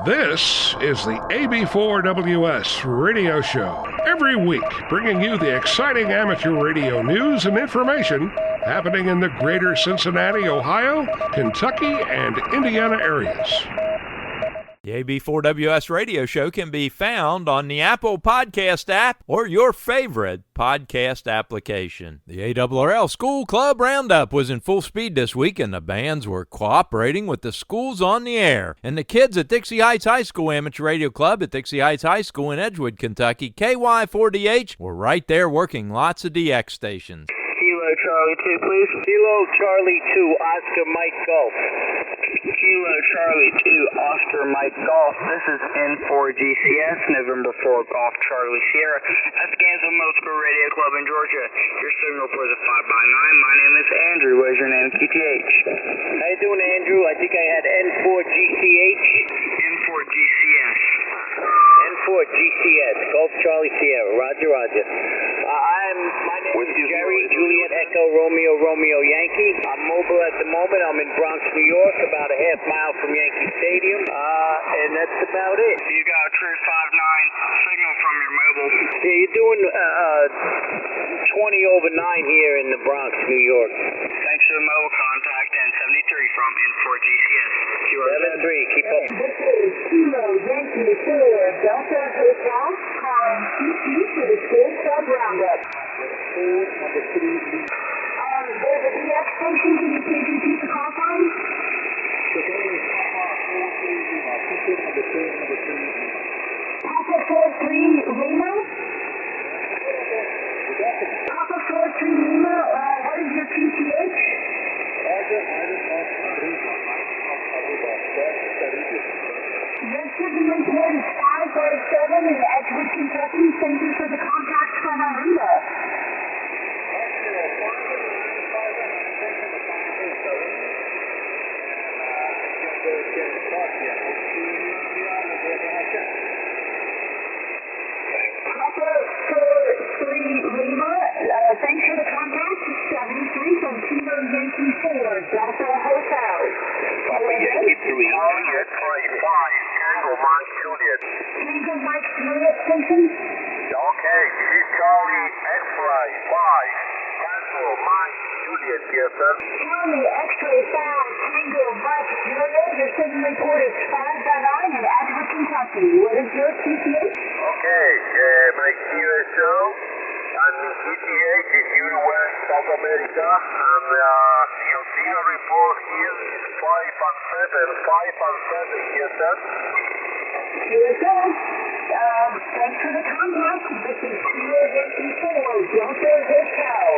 This is the AB4WS radio show. Every week, bringing you the exciting amateur radio news and information happening in the greater Cincinnati, Ohio, Kentucky, and Indiana areas. The AB4WS radio show can be found on the Apple Podcast app or your favorite podcast application. The ARRL School Club Roundup was in full speed this week, and the bands were cooperating with the schools on the air. And the kids at Dixie Heights High School Amateur Radio Club at Dixie Heights High School in Edgewood, Kentucky, KY4DH, were right there working lots of DX stations. Kilo Charlie 2, please. Kilo Charlie 2, Oscar Mike Golf. Kilo Charlie 2, Oscar Mike Golf. This is N4GCS, November 4 Golf Charlie Sierra. That's Gainesville Middle School Radio Club in Georgia. Your signal for the 5x9. My name is Andrew. What is your name, QTH? How you doing, Andrew? I think I had N4GCH. N4GCS. N4GCS, Golf Charlie Sierra. Roger, roger. My name is Jerry, Juliet Echo, Romeo Yankee. I'm mobile at the moment. I'm in Bronx, New York, about a half mile from Yankee Stadium, and that's about it. You got a true 5-9 signal from your mobile. Yeah, you're doing 20 over 9 here in the Bronx, New York. Thanks for the mobile contact, and 73 from N4GCS. 73, keep up. This is Kilo Yankee 4, Delta Hotel, calling CC to the School Club Roundup. There's a DX station. Can you please repeat the call sign? Papa 43 Lima? Papa 43 Lima, what is your PTH? Your signal report is 547 in Edgewood, Kentucky. Thank you for the contact from Arena. Papa 43 Lima, thanks for the contact. 73 from Kilo Yankee 4, Delta Hotel. Papa Yankee 3, Juliet 5, Tango Mike Juliet. Tango Mike Juliet station? Okay, this is Charlie X-Ray 5, Tango Mike Juliet, yes sir. Charlie X-Ray 5, Tango Mike Juliet, your signal report is 5x9 in Edgewood, Kentucky. What is your PTH? Okay, my QSO and PTH is US South America, and your signal report here is 5 and 7, yes sir. QSO, thanks for the contact. This is Kilo Yankee 4, Delta Hotel.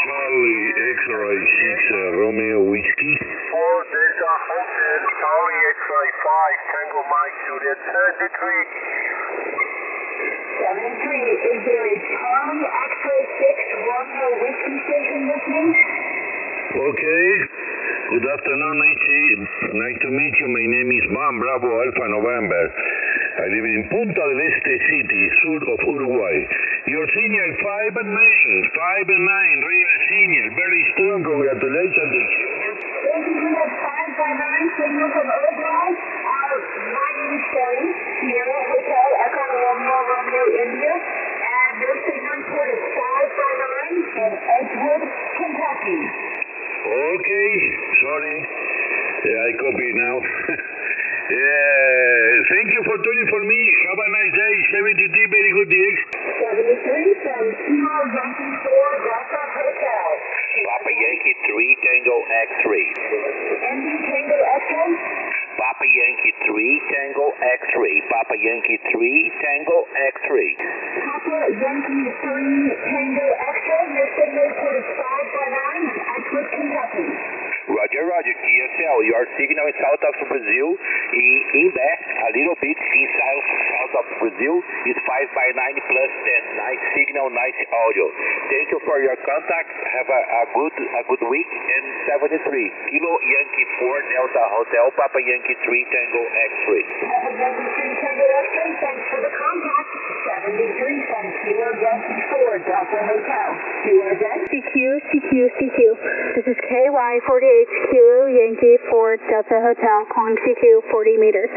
Charlie X-Ray 6, Romeo Whiskey. 4 Delta Hotel, Charlie X-Ray 5, Tango Mike Juliet 33. 73, is there a Charlie X-Ray 6 Romeo Whiskey station listening? Okay. Good afternoon, nice to meet you. My name is Man Bravo Alpha November. I live in Punta del Este City, south of Uruguay. Your signal 5 and 9, real signal, very strong. Congratulations. Thank you for that 5x9 signal from Uruguay. My name is Shelly, Sierra Hotel, Echo Romeo India, and your signal report is 5x9 in Edgewood, Kentucky. Okay, sorry. I copy now. Thank you for tuning for me. Have a nice day. 73, very good DX. 73 from Kilo Yankee 4, Delta Hotel. Papa Yankee 3, Tango X-Ray. ND Tango X-Ray? Papa Yankee 3, Tango X-Ray. Papa Yankee 3, Tango X-Ray. Papa Yankee 3, Tango X-Ray. Your signal report is 5x9 in Edgewood, Kentucky. Roger, TSL, your signal is south of Brazil, in there, a little bit in south of Brazil, is 5x9 plus 10, nice signal, nice audio. Thank you for your contact, have a good week, and 73, Kilo Yankee 4, Delta Hotel, Papa Yankee 3, Tango X-Ray. Papa Yankee 3, Tango X-Ray, thanks for the contact. 73 from Kilo Yankee 4, Delta Alpha Hotel. QRZ. CQ. This is KY48 Kilo Yankee 4 Delta Hotel calling CQ 40 meters.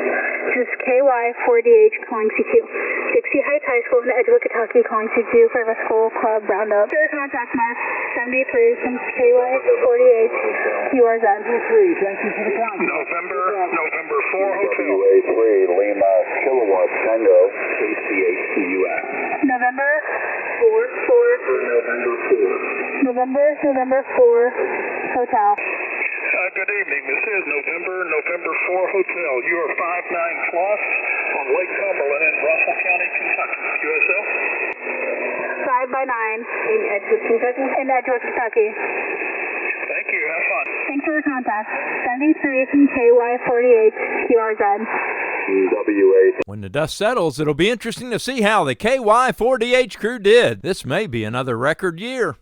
This is KY48 calling CQ. Dixie Heights High School in Edgewood, Kentucky calling CQ for the school club roundup. Here's contact mark 73 from KY48 QRZ. Thank you for the count. November 4 Hotel. WA3 Lima Kilowatt Tango KCH2US. November 4 Hotel. Good evening. This is November 4 Hotel. You are 59 plus on Lake Cumberland in Russell County, Kentucky. QSL? 5 by 9 in Edgewood, Kentucky. Thank you. Have fun. Thanks for the contact. 73 from KY48 QRZ. WA. When the dust settles, it'll be interesting to see how the KY4DH crew did. This may be another record year.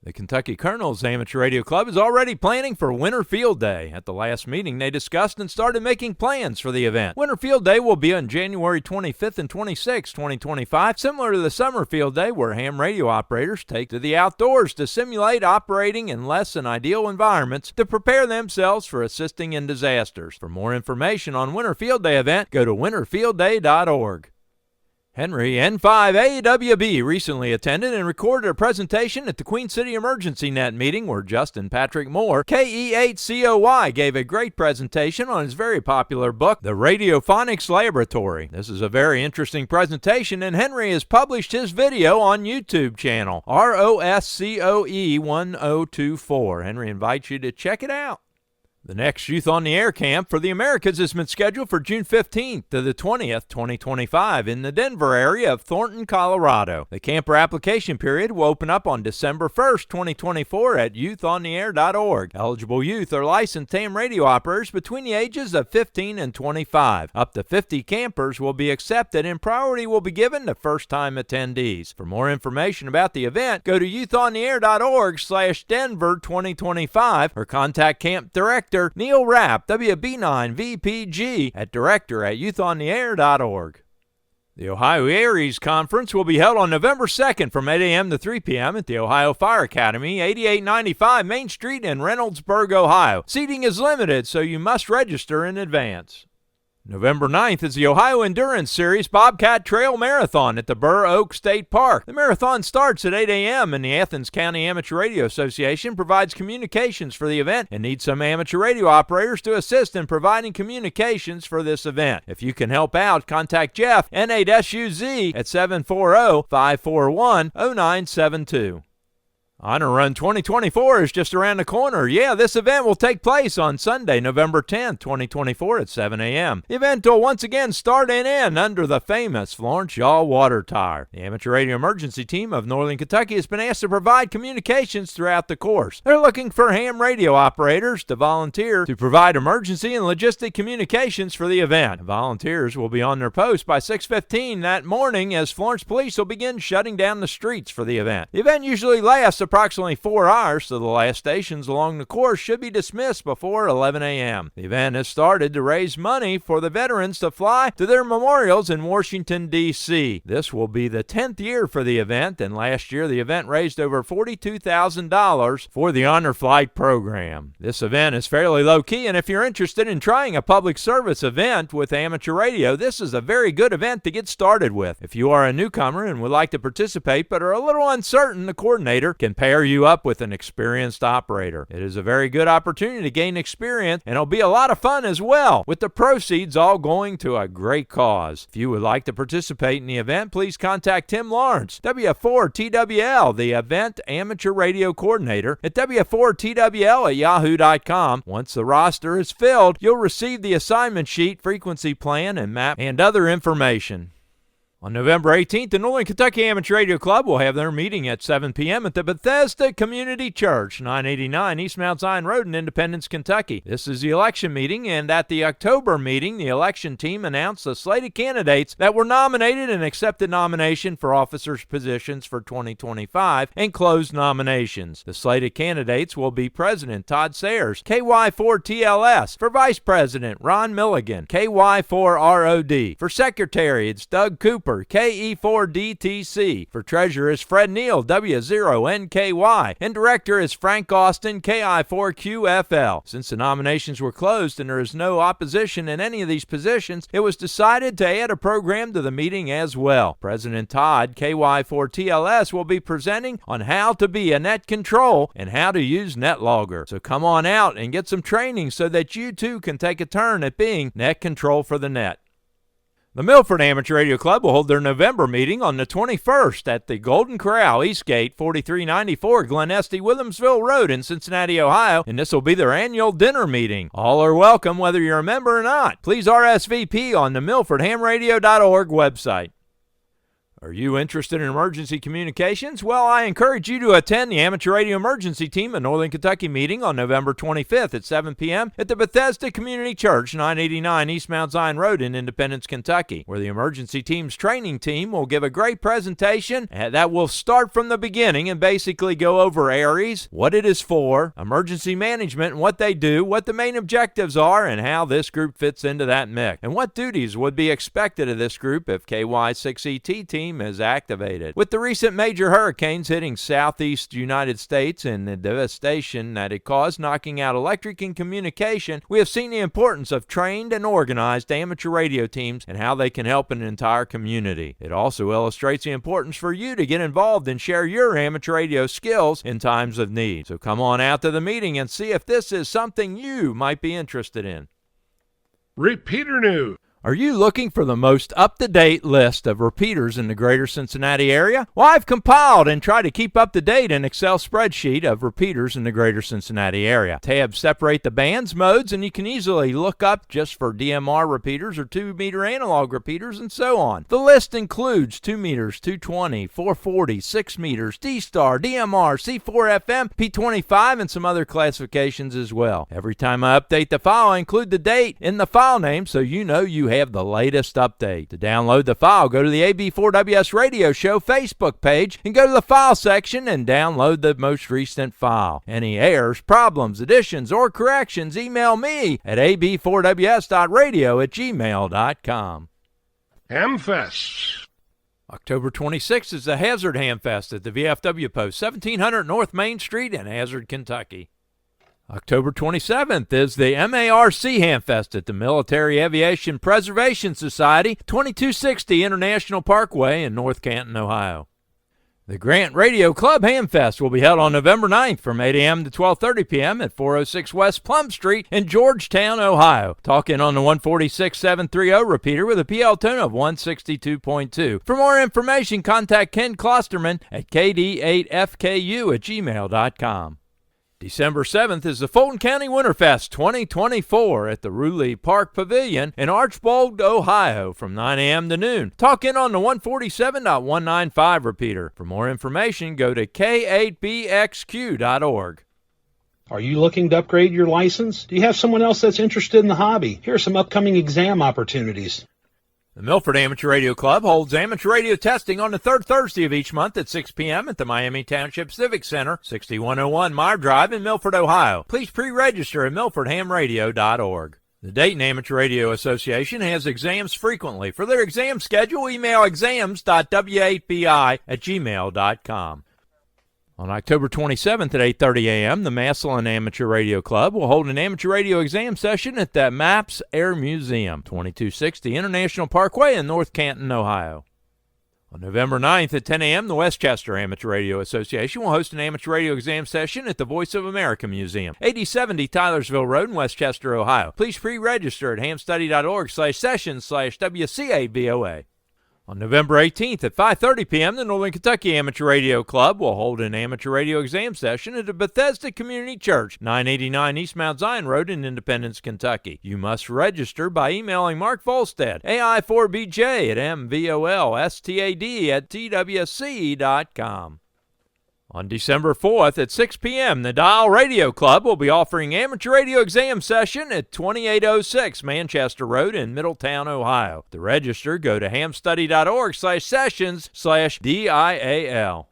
The Kentucky Colonels Amateur Radio Club is already planning for Winter Field Day. At the last meeting, they discussed and started making plans for the event. Winter Field Day will be on January 25th and 26th, 2025, similar to the Summer Field Day, where ham radio operators take to the outdoors to simulate operating in less than ideal environments to prepare themselves for assisting in disasters. For more information on Winter Field Day event, go to winterfieldday.org. Henry N5AWB recently attended and recorded a presentation at the Queen City Emergency Net meeting where Justin Patrick Moore, KE8COY, gave a great presentation on his very popular book, The Radiophonics Laboratory. This is a very interesting presentation, and Henry has published his video on YouTube channel, ROSCOE1024. Henry invites you to check it out. The next Youth on the Air camp for the Americas has been scheduled for June 15th to the 20th, 2025 in the Denver area of Thornton, Colorado. The camper application period will open up on December 1st, 2024 at youthontheair.org. Eligible youth are licensed ham radio operators between the ages of 15 and 25. Up to 50 campers will be accepted and priority will be given to first-time attendees. For more information about the event, go to youthontheair.org/Denver 2025 or contact Camp Director Neil Rapp, WB9VPG, at director@youthontheair.org. The Ohio Aries Conference will be held on November 2nd from 8 a.m. to 3 p.m. at the Ohio Fire Academy, 8895 Main Street in Reynoldsburg, Ohio. Seating is limited, so you must register in advance. November 9th is the Ohio Endurance Series Bobcat Trail Marathon at the Burr Oak State Park. The marathon starts at 8 a.m. and the Athens County Amateur Radio Association provides communications for the event and needs some amateur radio operators to assist in providing communications for this event. If you can help out, contact Jeff, N8SUZ, at 740-541-0972. Honor Run 2024 is just around the corner. Yeah, this event will take place on Sunday, November 10th, 2024 at 7 a.m. The event will once again start and end under the famous Florence Yaw water tower. The Amateur Radio Emergency Team of Northern Kentucky has been asked to provide communications throughout the course. They're looking for ham radio operators to volunteer to provide emergency and logistic communications for the event. Volunteers will be on their post by 6:15 that morning as Florence Police will begin shutting down the streets for the event. The event usually lasts approximately 4 hours, so the last stations along the course should be dismissed before 11 a.m. The event has started to raise money for the veterans to fly to their memorials in Washington, D.C. This will be the 10th year for the event, and last year the event raised over $42,000 for the Honor Flight program. This event is fairly low-key, and if you're interested in trying a public service event with amateur radio, this is a very good event to get started with. If you are a newcomer and would like to participate but are a little uncertain, the coordinator can pair you up with an experienced operator. It is a very good opportunity to gain experience, and it'll be a lot of fun as well, with the proceeds all going to a great cause. If you would like to participate in the event, please contact Tim Lawrence, W4TWL, the event amateur radio coordinator, at W4TWL@yahoo.com. Once the roster is filled, you'll receive the assignment sheet, frequency plan, and map, and other information. On November 18th, the Northern Kentucky Amateur Radio Club will have their meeting at 7 p.m. at the Bethesda Community Church, 989 East Mount Zion Road in Independence, Kentucky. This is the election meeting, and at the October meeting, the election team announced the slated candidates that were nominated and accepted nomination for officers' positions for 2025 and closed nominations. The slated candidates will be President Todd Sayers, KY4TLS, for Vice President Ron Milligan, KY4ROD, for Secretary it's Doug Cooper, Helper, KE4DTC. For treasurer is Fred Neal, W0NKY. And director is Frank Austin, KI4QFL. Since the nominations were closed and there is no opposition in any of these positions, it was decided to add a program to the meeting as well. President Todd, KY4TLS, will be presenting on how to be a net control and how to use NetLogger. So come on out and get some training so that you too can take a turn at being net control for the net. The Milford Amateur Radio Club will hold their November meeting on the 21st at the Golden Corral, Eastgate, 4394 Glen Estee, Williamsville Road in Cincinnati, Ohio, and this will be their annual dinner meeting. All are welcome whether you're a member or not. Please RSVP on the MilfordHamRadio.org website. Are you interested in emergency communications? Well, I encourage you to attend the Amateur Radio Emergency Team of Northern Kentucky meeting on November 25th at 7 p.m. at the Bethesda Community Church, 989 East Mount Zion Road in Independence, Kentucky, where the emergency team's training team will give a great presentation that will start from the beginning and basically go over ARES, what it is for, emergency management and what they do, what the main objectives are, and how this group fits into that mix, and what duties would be expected of this group if KY6ET team is activated. With the recent major hurricanes hitting southeast United States and the devastation that it caused, knocking out electric and communication, we have seen the importance of trained and organized amateur radio teams and how they can help an entire community. It also illustrates the importance for you to get involved and share your amateur radio skills in times of need. So come on out to the meeting and see if this is something you might be interested in. Repeater news. Are you looking for the most up-to-date list of repeaters in the greater Cincinnati area? Well, I've compiled and tried to keep up-to-date an Excel spreadsheet of repeaters in the greater Cincinnati area. Tabs separate the bands, modes, and you can easily look up just for DMR repeaters or 2-meter analog repeaters and so on. The list includes 2 meters, 220, 440, 6 meters, D-Star, DMR, C4FM, P25, and some other classifications as well. Every time I update the file, I include the date in the file name so you know you have the latest update. To download the file, go to the AB4WS Radio Show Facebook page and go to the file section and download the most recent file. Any errors, problems, additions, or corrections, email me at ab4ws.radio@gmail.com. Hamfests. October 26th is the Hazard Hamfest at the VFW Post, 1700 North Main Street in Hazard, Kentucky. October 27th is the MARC Hamfest at the Military Aviation Preservation Society, 2260 International Parkway in North Canton, Ohio. The Grant Radio Club Hamfest will be held on November 9th from 8 a.m. to 12:30 p.m. at 406 West Plum Street in Georgetown, Ohio. Talking on the 146.730 repeater with a PL tone of 162.2. For more information, contact Ken Klosterman at kd8fku@gmail.com. December 7th is the Fulton County Winterfest 2024 at the Ruley Park Pavilion in Archbold, Ohio from 9 a.m. to noon. Talk in on the 147.195 repeater. For more information, go to k8bxq.org. Are you looking to upgrade your license? Do you have someone else that's interested in the hobby? Here are some upcoming exam opportunities. The Milford Amateur Radio Club holds amateur radio testing on the third Thursday of each month at 6 p.m. at the Miami Township Civic Center, 6101 Meyer Drive in Milford, Ohio. Please pre-register at milfordhamradio.org. The Dayton Amateur Radio Association has exams frequently. For their exam schedule, email exams.w8bi@gmail.com. On October 27th at 8:30 a.m., the Massillon Amateur Radio Club will hold an amateur radio exam session at the MAPS Air Museum, 2260 International Parkway in North Canton, Ohio. On November 9th at 10 a.m., the Westchester Amateur Radio Association will host an amateur radio exam session at the Voice of America Museum, 8070 Tylersville Road in Westchester, Ohio. Please pre-register at hamstudy.org/sessions/WCAVOA. On November 18th at 5:30 p.m., the Northern Kentucky Amateur Radio Club will hold an amateur radio exam session at the Bethesda Community Church, 989 East Mount Zion Road in Independence, Kentucky. You must register by emailing Mark Volstead, AI4BJ@MVOLSTAD@TWC.com. On December 4th at 6 p.m., the Dial Radio Club will be offering amateur radio exam session at 2806 Manchester Road in Middletown, Ohio. To register, go to hamstudy.org/sessions/DIAL.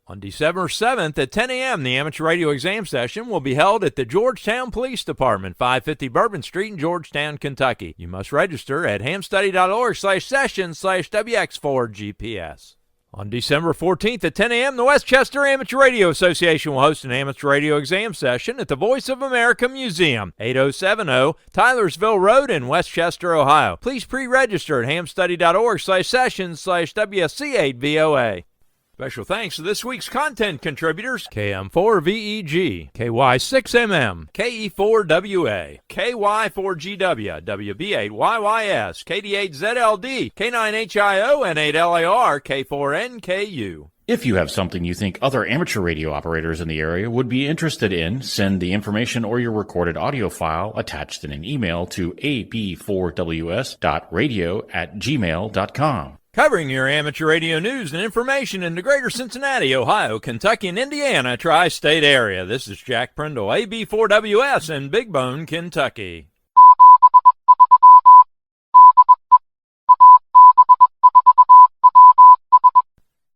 On December 7th at 10 a.m., the amateur radio exam session will be held at the Georgetown Police Department, 550 Bourbon Street in Georgetown, Kentucky. You must register at hamstudy.org/session/WX4GPS. On December 14th at 10 a.m., the Westchester Amateur Radio Association will host an amateur radio exam session at the Voice of America Museum, 8070 Tylersville Road in Westchester, Ohio. Please pre-register at hamstudy.org/session/WSC8VOA. Special thanks to this week's content contributors: KM4VEG, KY6MM, KE4WA, KY4GW, WB8YYS, KD8ZLD, K9HIO, and 8LAR, K4NKU. If you have something you think other amateur radio operators in the area would be interested in, send the information or your recorded audio file attached in an email to ab4ws.radio@gmail.com. Covering your amateur radio news and information in the greater Cincinnati, Ohio, Kentucky, and Indiana tri-state area. This is Jack Prindle, AB4WS in Big Bone, Kentucky.